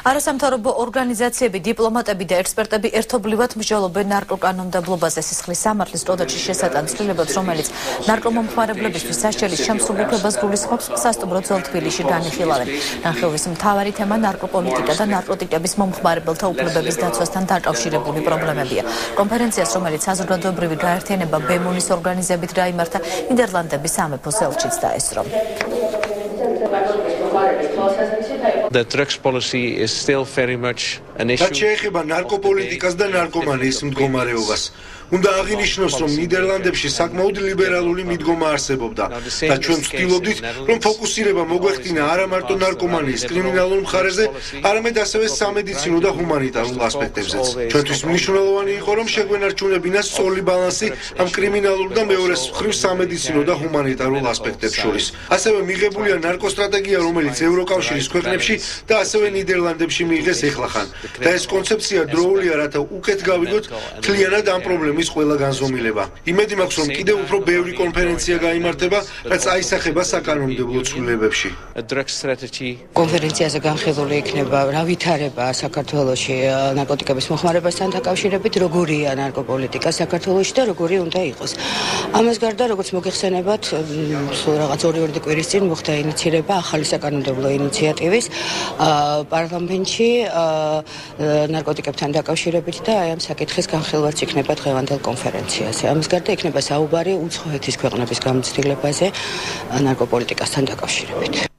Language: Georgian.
არასამთავრობო ორგანიზაციები, დიპლომატები და ექსპერტები ერთობლივად მსჯელობენ ნარკოკანონმდებლობაზე სისხლის სამართლის პროდუქტის შესატან ცვლილებებს, რომელიც ნარკომომხმარებლებისთვის სასჯელის შემსრულებლობას გულისხმობს, სასტუმრო ძველ თბილისში განიხილავენ. ნახევრის მთავარი თემა ნარკოპოლიტიკა და ნარკოტიკების მომხმარებელთა უფლებების დაცვასთან დაკავშირებული პრობლემებია. კონფერენციას, რომელიც საზოგადოებრივი გაერთიანება ბემონის ორგანიზებით გაიმართა, ნიდერლანდების სამეფო ელჩიც დაესწრო. The drugs policy is still very much an issue. შეეხება ნარკოპოლიტიკას და ნარკომანიის მდგომარეობას. უნდა აღინიშნოს, რომ ნიდერლანდებში საკმაოდ ლიბერალური მიდგომა არსებობდა და ჩვენ ვცდილობდით, რომ ფოკუსირება მოგვეხდინა არა მარტო ნარკომანიის კრიმინალურ მხარეზე, არამედ ასევე სამედიცინო და ჰუმანიტარულ ასპექტებზეც. ჩვენთვის მნიშვნელოვანი იყო, რომ შეგვენარჩუნებინა სწორი ბალანსი ამ კრიმინალურ და მეორეს მხრივ სამედიცინო და ჰუმანიტარულ ასპექტებს შორის. ასევე მიღებულია ნარკოსტრატეგია, რომელიც ევროკავშირის ქვეყნებში და ასევე ნიდერლანდებში მიიღეს ეხლახან. და ეს კონცეფცია დროულია, რათა უკეთ გავიგოთ მთლიანად ამ პრობლემის ყველა განზომილება. იმედი მაქვს, რომ კიდევ უფრო ბევრი კონფერენცია გაიმართება, რაც აისახება საკანონმდებლო ცვლილებებში. კონფერენციაზე განხილული იქნება რა ვითარება საქართველოში ნარკოტიკების მოხმარებასთან დაკავშირებით, როგორია ნარკოპოლიტიკა საქართველოში და როგორი უნდა იყოს. ამას გარდა, როგორც მოგეხსენებათ, სულ რაღაც 2 კვირის წინ მოხდა ინიციირება ახალი საკანონმდებლო ინიციატივის პარლამენტში ნარკოტიკებთან დაკავშირებით და აი ამ საკითხის განხილვაც იქნება დღევანდელ კონფერენციაზე. ამის გარდა იქნება საუბარი უცხოეთის ქვეყნების გამოცდილებაზე ნარკოპოლიტიკასთან დაკავშირებით.